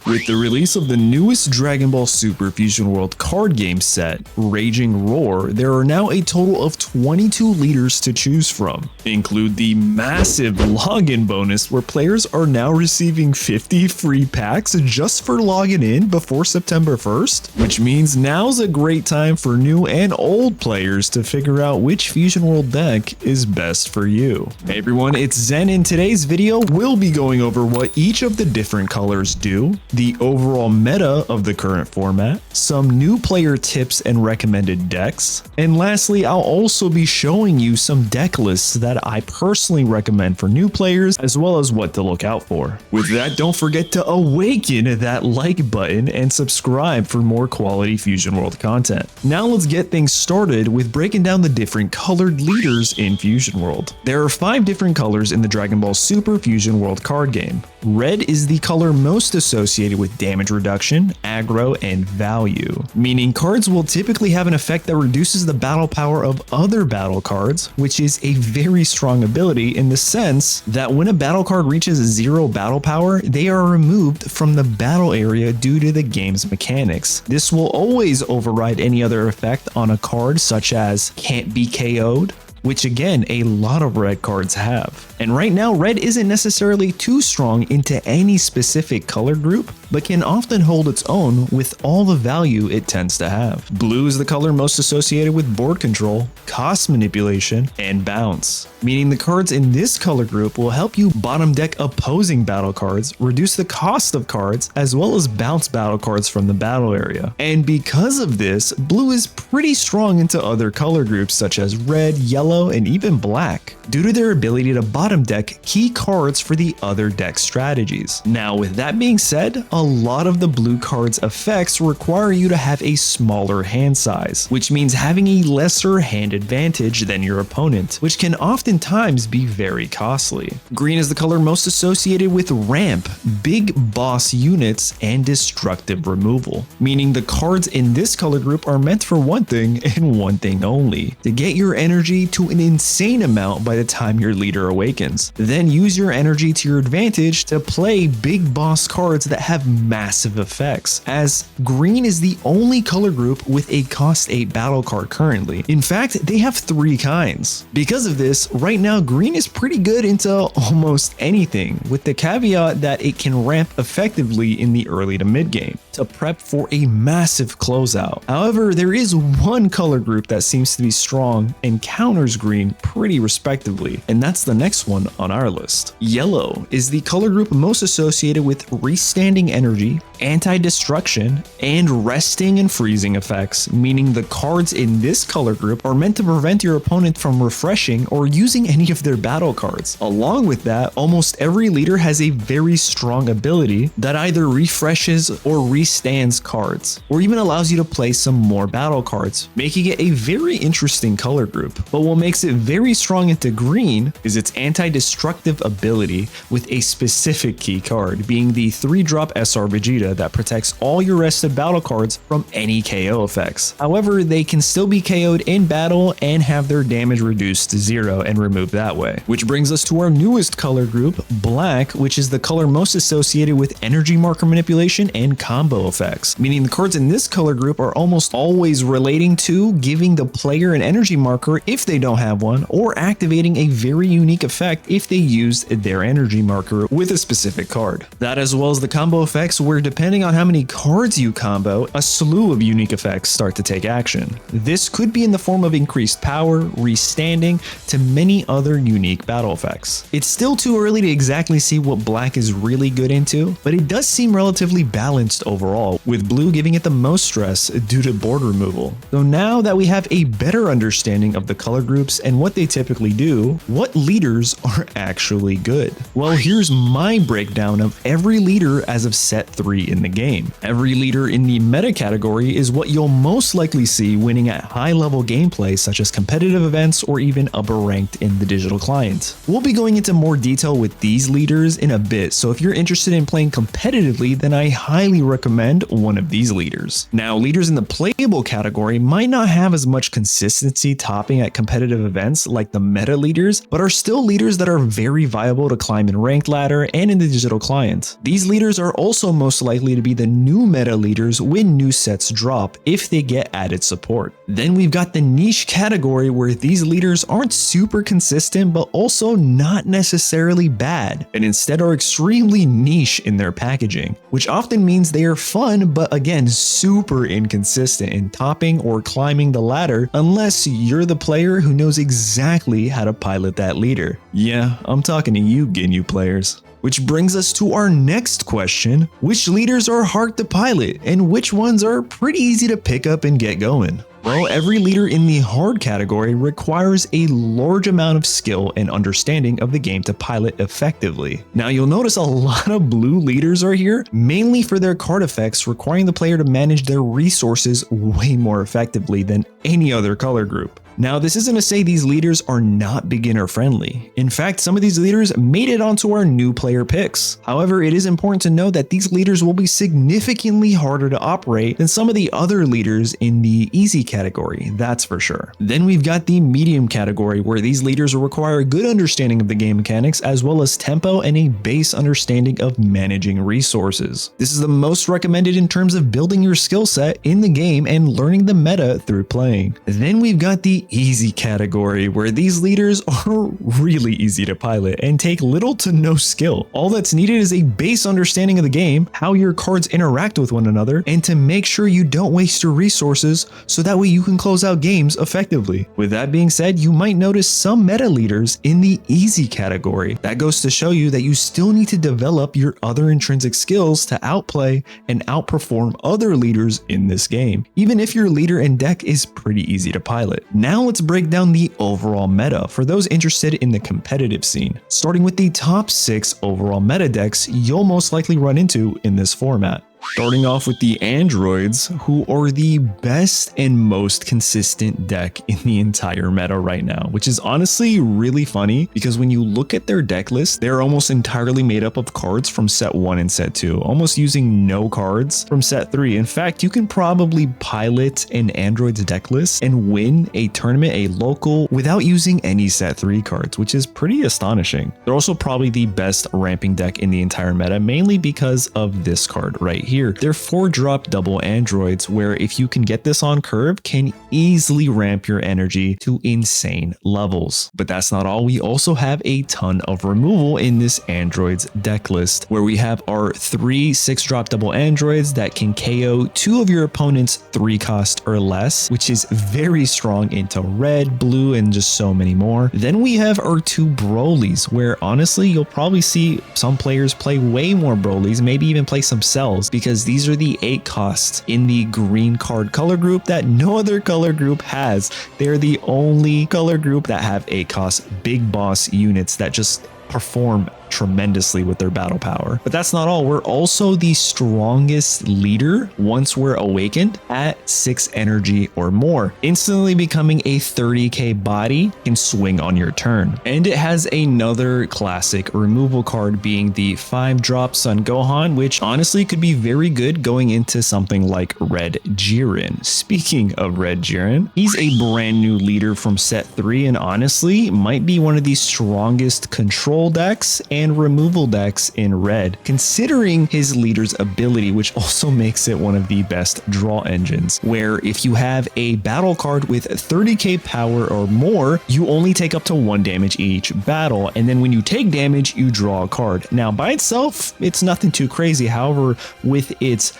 With the release of the newest Dragon Ball Super Fusion World card game set, Raging Roar, there are now a total of 22 leaders to choose from. Include the massive login bonus where players are now receiving 50 free packs just for logging in before September 1st, which means now's a great time for new and old players to figure out which Fusion World deck is best for you. Hey everyone, it's Zen. In today's video, we'll be going over what each of the different colors do, the overall meta of the current format, some new player tips and recommended decks, and lastly, I'll also be showing you some deck lists that I personally recommend for new players, as well as what to look out for. With that, don't forget to awaken that like button and subscribe for more quality Fusion World content. Now let's get things started with breaking down the different colored leaders in Fusion World. There are 5 different colors in the Dragon Ball Super Fusion World card game. Red is the color most associated with damage reduction, aggro, and value, meaning cards will typically have an effect that reduces the battle power of other battle cards, which is a very strong ability in the sense that when a battle card reaches 0 battle power, they are removed from the battle area due to the game's mechanics. This will always override any other effect on a card such as can't be KO'd, which again, a lot of red cards have. And right now, red isn't necessarily too strong into any specific color group, but can often hold its own with all the value it tends to have. Blue is the color most associated with board control, cost manipulation, and bounce, meaning the cards in this color group will help you bottom deck opposing battle cards, reduce the cost of cards, as well as bounce battle cards from the battle area. And because of this, blue is pretty strong into other color groups such as red, yellow, and even black, due to their ability to bottom deck key cards for the other deck strategies. Now, with that being said, a lot of the blue cards' effects require you to have a smaller hand size, which means having a lesser hand advantage than your opponent, which can oftentimes be very costly. Green is the color most associated with ramp, big boss units, and destructive removal, meaning the cards in this color group are meant for one thing and one thing only: to get your energy to an insane amount by the time your leader awakens. Then use your energy to your advantage to play big boss cards that have massive effects, as green is the only color group with a cost 8 battle card currently. In fact, they have 3 kinds. Because of this, right now green is pretty good into almost anything, with the caveat that it can ramp effectively in the early to mid game to prep for a massive closeout. However, there is one color group that seems to be strong and counters green pretty respectively, and that's the next one on our list. Yellow is the color group most associated with restanding energy, anti-destruction, and resting and freezing effects, meaning the cards in this color group are meant to prevent your opponent from refreshing or using any of their battle cards. Along with that, almost every leader has a very strong ability that either refreshes or restands cards, or even allows you to play some more battle cards, making it a very interesting color group. But what makes it very strong into green is its anti-destructive ability with a specific key card, being the 3-drop SR Vegeta that protects all your rested battle cards from any KO effects. However, they can still be KO'd in battle and have their damage reduced to 0 and removed that way. Which brings us to our newest color group, black, which is the color most associated with energy marker manipulation and combo effects, meaning the cards in this color group are almost always relating to giving the player an energy marker if they don't have one, or activating a very unique effect if they used their energy marker with a specific card. That, as well as the combo effects, where depending on how many cards you combo, a slew of unique effects start to take action. This could be in the form of increased power, restanding, to many other unique battle effects. It's still too early to exactly see what black is really good into, but it does seem relatively balanced overall, with blue giving it the most stress due to board removal. So now that we have a better understanding of the color groups and what they typically do, what leaders are actually good? Well, here's my breakdown of every leader as of set 3 in the game. Every leader in the meta category is what you'll most likely see winning at high level gameplay such as competitive events or even upper ranked in the digital client. We'll be going into more detail with these leaders in a bit, so if you're interested in playing competitively, then I highly recommend one of these leaders. Now, leaders in the playable category might not have as much consistency topping at competitive events like the meta leaders, but are still leaders leaders that are very viable to climb in ranked ladder and in the digital client. These leaders are also most likely to be the new meta leaders when new sets drop if they get added support. Then we've got the niche category where these leaders aren't super consistent but also not necessarily bad, and instead are extremely niche in their packaging, which often means they are fun but again super inconsistent in topping or climbing the ladder unless you're the player who knows exactly how to pilot that leader. Yeah, I'm talking to you, Ginyu players. Which brings us to our next question: which leaders are hard to pilot and which ones are pretty easy to pick up and get going? Well, every leader in the hard category requires a large amount of skill and understanding of the game to pilot effectively. Now you'll notice a lot of blue leaders are here, mainly for their card effects, requiring the player to manage their resources way more effectively than any other color group. Now, this isn't to say these leaders are not beginner friendly. In fact, some of these leaders made it onto our new player picks. However, it is important to know that these leaders will be significantly harder to operate than some of the other leaders in the easy category, that's for sure. Then we've got the medium category, where these leaders will require a good understanding of the game mechanics as well as tempo and a base understanding of managing resources. This is the most recommended in terms of building your skill set in the game and learning the meta through playing. Then we've got the easy category, where these leaders are really easy to pilot and take little to no skill. All that's needed is a base understanding of the game, how your cards interact with one another, and to make sure you don't waste your resources so that way you can close out games effectively. With that being said, you might notice some meta leaders in the easy category. That goes to show you that you still need to develop your other intrinsic skills to outplay and outperform other leaders in this game, even if your leader and deck is pretty easy to pilot. Now let's break down the overall meta for those interested in the competitive scene, starting with the top 6 overall meta decks you'll most likely run into in this format. Starting off with the androids, who are the best and most consistent deck in the entire meta right now, which is honestly really funny because when you look at their deck list, they're almost entirely made up of cards from set 1 and set 2, almost using no cards from set 3. In fact, you can probably pilot an androids deck list and win a tournament, a local, without using any set 3 cards, which is pretty astonishing. They're also probably the best ramping deck in the entire meta, mainly because of this card right here. They're 4-drop double androids, where if you can get this on curve, can easily ramp your energy to insane levels. But that's not all. We also have a ton of removal in this androids deck list, where we have our 3 6-drop double androids that can KO 2 of your opponent's 3 cost or less, which is very strong into red, blue, and just so many more. Then we have our 2 Brolys, where honestly you'll probably see some players play way more Brolys, maybe even play some cells, because these are the 8 costs in the green card color group that no other color group has. They're the only color group that have 8 cost big boss units that just perform tremendously with their battle power. But that's not all. We're also the strongest leader once we're awakened at 6 energy or more, instantly becoming a 30k body can swing on your turn. And it has another classic removal card, being the 5-drop Sun Gohan, which honestly could be very good going into something like Red Jiren. Speaking of Red Jiren, he's a brand new leader from set 3 and honestly might be one of the strongest control decks and removal decks in red, considering his leader's ability, which also makes it one of the best draw engines, where if you have a battle card with 30k power or more, you only take up to 1 damage each battle, and then when you take damage, you draw a card. Now, by itself, it's nothing too crazy. However, with its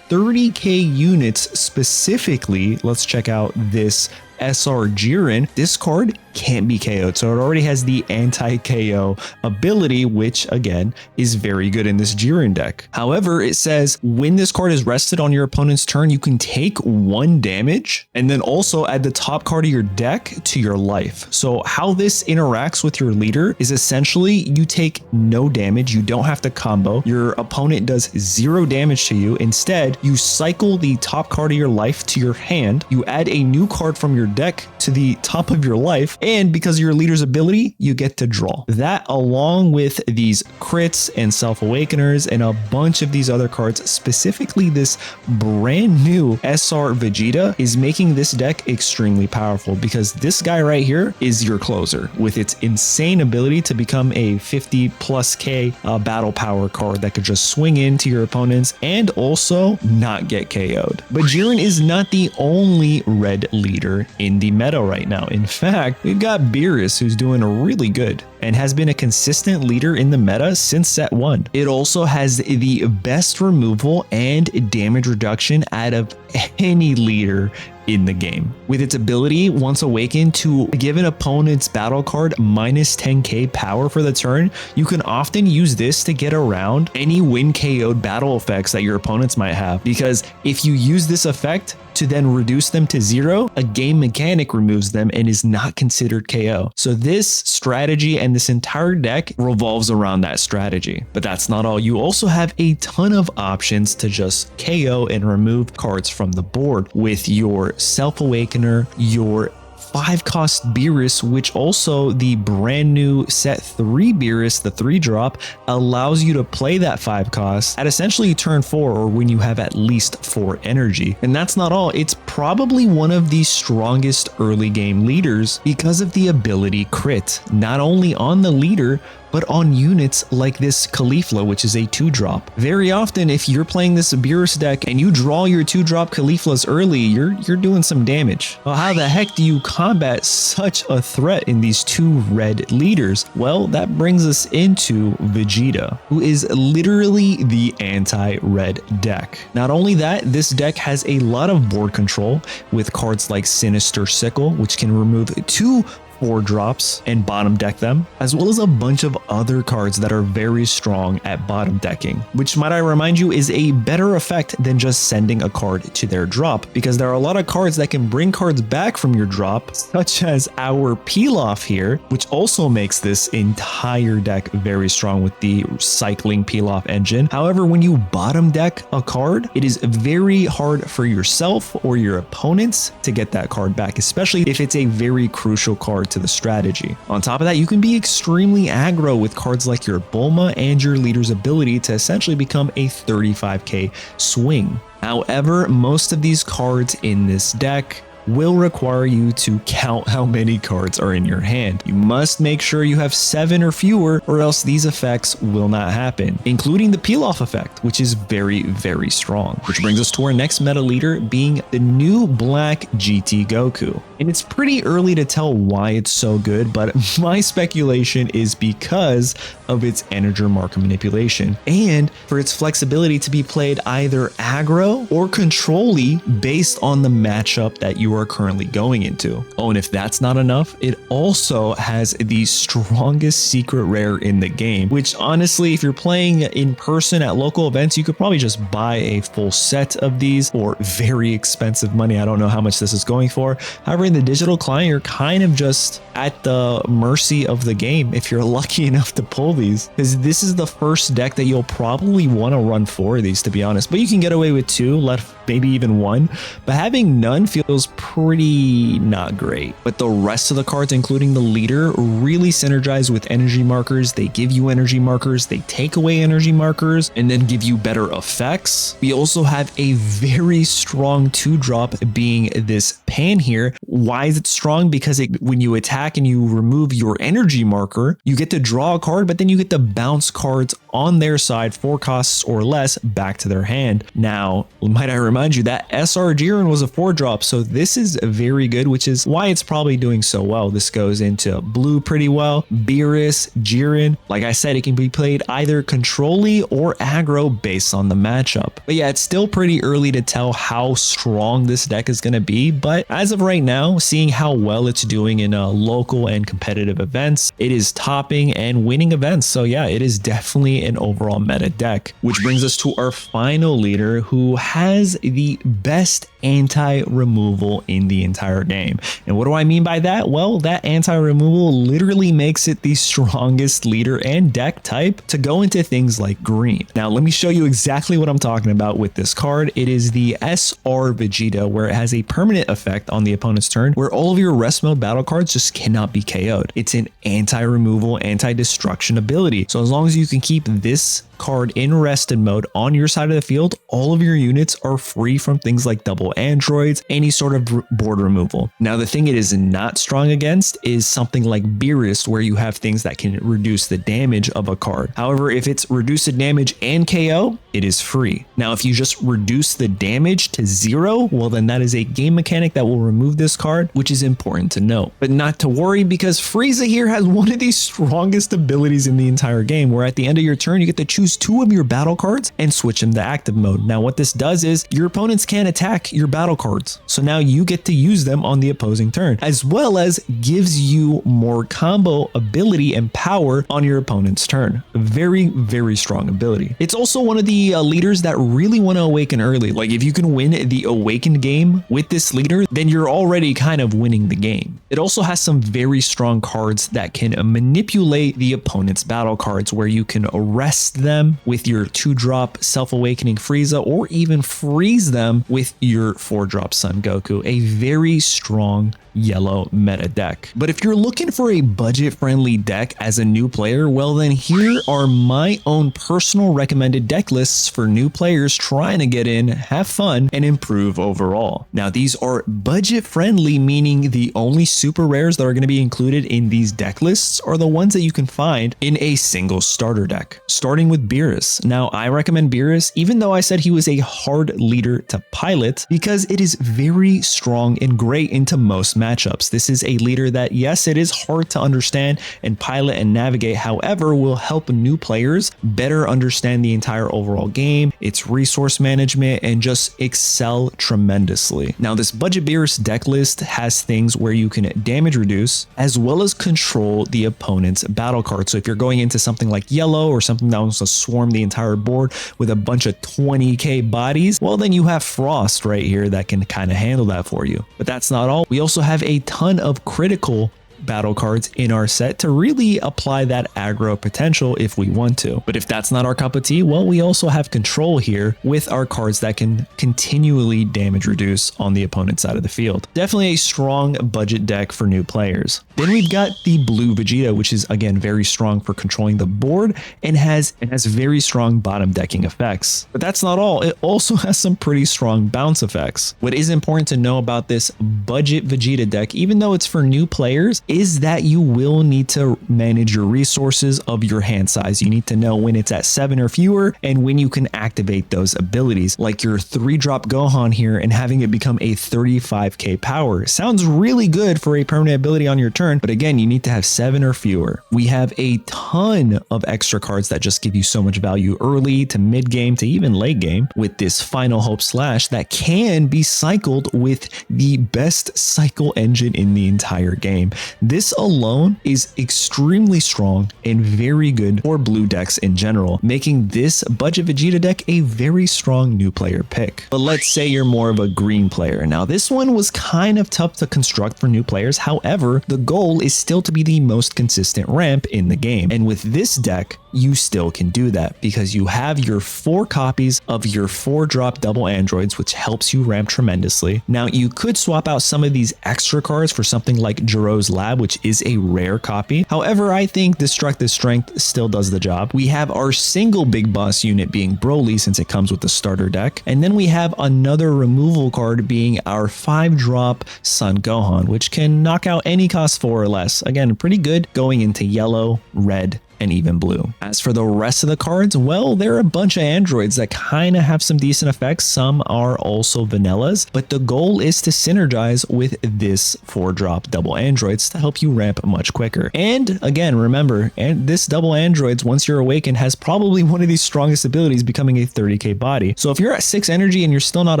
30k units specifically, let's check out this SR Jiren. This card can't be KO'd, so it already has the anti-KO ability, which again is very good in this Jiren deck. However, it says when this card is rested on your opponent's turn, you can take 1 damage and then also add the top card of your deck to your life. So how this interacts with your leader is essentially you take no damage, you don't have to combo, your opponent does 0 damage to you. Instead, you cycle the top card of your life to your hand, you add a new card from your deck to the top of your life, And because of your leader's ability, you get to draw. That, along with these crits and self-awakeners and a bunch of these other cards, specifically this brand new SR Vegeta, is making this deck extremely powerful, because this guy right here is your closer with its insane ability to become a 50 plus K battle power card that could just swing into your opponents and also not get KO'd. But Jiren is not the only red leader in the meta right now. In fact, we've got Beerus, who's doing really good and has been a consistent leader in the meta since set 1. It also has the best removal and damage reduction out of any leader in the game, with its ability, once awakened, to give an opponent's battle card minus 10k power for the turn. You can often use this to get around any win KO'd battle effects that your opponents might have, because if you use this effect to then reduce them to 0, a game mechanic removes them and is not considered KO. So this strategy and this entire deck revolves around that strategy. But that's not all. You also have a ton of options to just KO and remove cards from the board with your Self-Awakener, your 5-cost Beerus, which also the brand new set 3 Beerus, the 3-drop, allows you to play that 5-cost at essentially turn 4, or when you have at least 4 energy. And that's not all. It's probably one of the strongest early game leaders because of the ability crit, not only on the leader, but on units like this Caulifla, which is a 2-drop. Very often, if you're playing this Beerus deck and you draw your 2-drop Cauliflas early, you're doing some damage. Well, how the heck do you combat such a threat in these 2 red leaders? Well, that brings us into Vegeta, who is literally the anti-red deck. Not only that, this deck has a lot of board control with cards like Sinister Sickle, which can remove 2 4-drops and bottom deck them, as well as a bunch of other cards that are very strong at bottom decking, which, might I remind you, is a better effect than just sending a card to their drop, because there are a lot of cards that can bring cards back from your drop, such as our Peel Off here, which also makes this entire deck very strong with the cycling Peel Off engine. However, when you bottom deck a card, it is very hard for yourself or your opponents to get that card back, especially if it's a very crucial card to the strategy. On top of that, you can be extremely aggro with cards like your Bulma and your leader's ability to essentially become a 35k swing. However, most of these cards in this deck will require you to count how many cards are in your hand. You must make sure you have 7 or fewer, or else these effects will not happen, including the Peel Off effect, which is very, very strong. Which brings us to our next meta leader, being the new Black GT Goku. And it's pretty early to tell why it's so good, but my speculation is because of its Integer Marker manipulation and for its flexibility to be played either aggro or control-y based on the matchup that you are currently going into. Oh, and if that's not enough, it also has the strongest secret rare in the game, which honestly, if you're playing in person at local events, you could probably just buy a full set of these for very expensive money. I don't know how much this is going for. However, in the digital client, you're kind of just at the mercy of the game if you're lucky enough to pull these, because this is the first deck that you'll probably want to run 4 of these, to be honest. But you can get away with 2, maybe even 1, but having none feels pretty not great. But the rest of the cards, including the leader, really synergize with energy markers. They give you energy markers, they take away energy markers, and then give you better effects. We also have a very strong 2-drop, being this Pan here. Why is it strong? Because when you attack and you remove your energy marker, you get to draw a card, but then you get to bounce cards on their side, 4 costs or less, back to their hand. Now, might I remind you that SR Jiren was a 4-drop, so this is very good, which is why it's probably doing so well. This goes into blue pretty well. Beerus, Jiren, like I said, it can be played either control-y or aggro based on the matchup. But yeah, it's still pretty early to tell how strong this deck is going to be, but as of right now, seeing how well it's doing in local and competitive events, it is topping and winning events. So yeah, it is definitely an overall meta deck, which brings us to our final leader, who has the best anti-removal in the entire game. And what do I mean by that? Well, that anti-removal literally makes it the strongest leader and deck type to go into things like green. Now, let me show you exactly what I'm talking about with this card. It is the SR Vegeta, where it has a permanent effect on the opponent's turn where all of your rest mode battle cards just cannot be KO'd. It's an anti-removal, anti-destruction ability. So as long as you can keep this card in rested mode on your side of the field, all of your units are free from things like double androids, any sort of board removal. Now, the thing it is not strong against is something like Beerus, where you have things that can reduce the damage of a card. However, if it's reduce the damage and KO, it is free. Now, if you just reduce the damage to 0, well, then that is a game mechanic that will remove this card, which is important to note. But not to worry, because Frieza here has one of the strongest abilities in the entire game, where at the end of your turn, you get to choose 2 of your battle cards and switch them to active mode. Now, what this does is your opponents can't attack your battle cards. So now you get to use them on the opposing turn, as well as gives you more combo ability and power on your opponent's turn. Very, very strong ability. It's also one of the leaders that really want to awaken early. Like, if you can win the awakened game with this leader, then you're already kind of winning the game. It also has some very strong cards that can manipulate the opponent's battle cards, where you can arrest them with your 2-drop self-awakening Frieza, or even freeze them with your 4-drop Son Goku. A very strong yellow meta deck. But if you're looking for a budget-friendly deck as a new player, well, then here are my own personal recommended deck lists for new players trying to get in, have fun, and improve overall. Now, these are budget-friendly, meaning the only super rares that are going to be included in these deck lists are the ones that you can find in a single starter deck, starting with Beerus. Now, I recommend Beerus, even though I said he was a hard leader to pilot, because it is very strong and great into most matchups. This is a leader that, yes, it is hard to understand and pilot and navigate, however, will help new players better understand the entire overall game, its resource management, and just excel tremendously. Now, this budget Beerus deck list has things where you can damage reduce, as well as control the opponent's battle card. So if you're going into something like yellow, or something that wants to swarm the entire board with a bunch of 20k bodies, well, then you have Frost right here that can kind of handle that for you. But that's not all. We also have a ton of critical battle cards in our set to really apply that aggro potential if we want to. But if that's not our cup of tea, well, we also have control here with our cards that can continually damage reduce on the opponent's side of the field. Definitely a strong budget deck for new players. Then we've got the blue Vegeta, which is again very strong for controlling the board and has very strong bottom decking effects. But that's not all. It also has some pretty strong bounce effects. What is important to know about this budget Vegeta deck, even though it's for new players, is that you will need to manage your resources of your hand size. You need to know when it's at 7 or fewer and when you can activate those abilities, like your 3-drop Gohan here and having it become a 35k power. Sounds really good for a permanent ability on your turn, but again, you need to have 7 or fewer. We have a ton of extra cards that just give you so much value early to mid game to even late game, with this Final Hope Slash that can be cycled with the best cycle engine in the entire game. This alone is extremely strong and very good for blue decks in general, making this budget Vegeta deck a very strong new player pick. But let's say you're more of a green player. Now, this one was kind of tough to construct for new players. However, the goal is still to be the most consistent ramp in the game. And with this deck, you still can do that because you have your 4 copies of your 4-drop double androids, which helps you ramp tremendously. Now, you could swap out some of these extra cards for something like Jiro's Lab, which is a rare copy. However, I think Destructive Strength still does the job. We have our single big boss unit being Broly, since it comes with the starter deck. And then we have another removal card being our 5-drop Son Gohan, which can knock out any cost 4 or less. Again, pretty good going into yellow, red, and even blue. As for the rest of the cards, well, there are a bunch of androids that kind of have some decent effects. Some are also vanillas, but the goal is to synergize with this 4-drop double androids to help you ramp much quicker. And again, remember, and this double androids, once you're awakened, has probably one of these strongest abilities, becoming a 30k body. So if you're at 6 energy and you're still not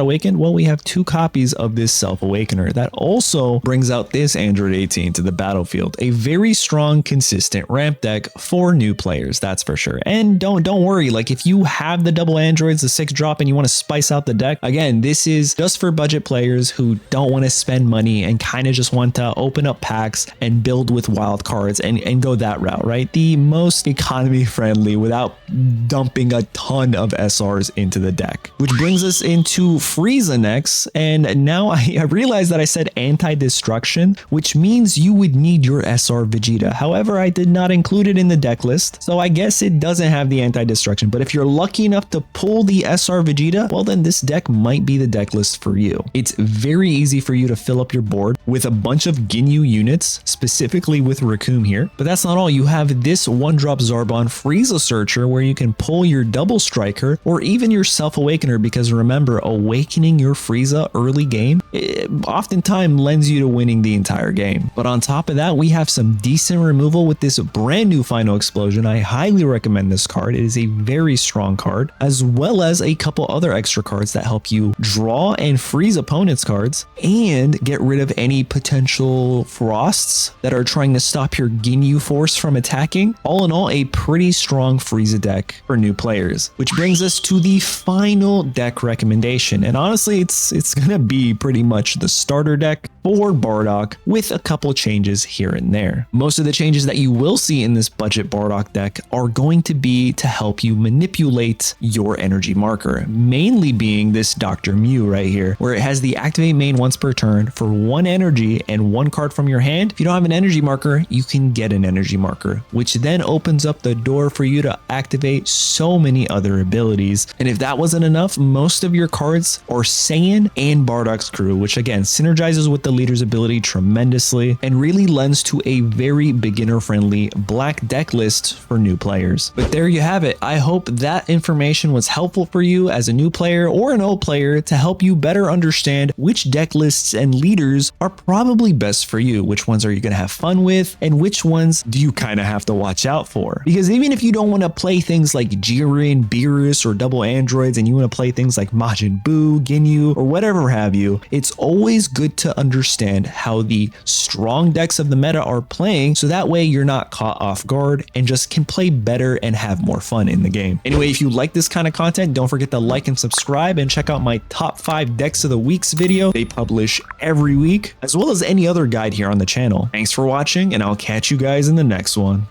awakened, well, we have 2 copies of this self-awakener that also brings out this Android 18 to the battlefield. A very strong, consistent ramp deck for for new players, that's for sure. And don't worry, like if you have the double androids, the 6 drop, and you want to spice out the deck, again, this is just for budget players who don't want to spend money and kind of just want to open up packs and build with wild cards and go that route, right? The most economy friendly without dumping a ton of SRs into the deck. Which brings us into Frieza next, and now I realize that I said anti-destruction, which means you would need your SR Vegeta. However, I did not include it in the deck list, so I guess it doesn't have the anti-destruction, but if you're lucky enough to pull the SR Vegeta, well then this deck might be the deck list for you. It's very easy for you to fill up your board with a bunch of Ginyu units, specifically with Raccoon here, but that's not all. You have this 1-drop Zarbon Frieza Searcher where you can pull your Double Striker or even your Self-Awakener, because remember, awakening your Frieza early game oftentimes lends you to winning the entire game. But on top of that, we have some decent removal with this brand new Final Explosion. I highly recommend this card. It is a very strong card, as well as a couple other extra cards that help you draw and freeze opponents' cards and get rid of any potential frosts that are trying to stop your Ginyu Force from attacking. All in all, a pretty strong Frieza deck for new players, which brings us to the final deck recommendation. And honestly, it's gonna be pretty much the starter deck for Bardock with a couple changes here and there. Most of the changes that you will see in this budget Bardock deck are going to be to help you manipulate your energy marker, mainly being this Dr. Mew right here, where it has the activate main once per turn for 1 energy and 1 card from your hand. If you don't have an energy marker, you can get an energy marker, which then opens up the door for you to activate so many other abilities. And if that wasn't enough, most of your cards are Saiyan and Bardock's crew, which again synergizes with the leader's ability tremendously and really lends to a very beginner friendly black deck list for new players. But there you have it. I hope that information was helpful for you as a new player or an old player to help you better understand which deck lists and leaders are probably best for you. Which ones are you going to have fun with and which ones do you kind of have to watch out for? Because even if you don't want to play things like Jiren, Beerus, or double androids, and you want to play things like Majin Buu, Ginyu, or whatever have you, it's always good to understand how the strong decks of the meta are playing, so that way you're not caught off guard and just can play better and have more fun in the game. Anyway, if you like this kind of content, don't forget to like and subscribe and check out my top 5 decks of the weeks video. They publish every week, as well as any other guide here on the channel. Thanks for watching, and I'll catch you guys in the next one.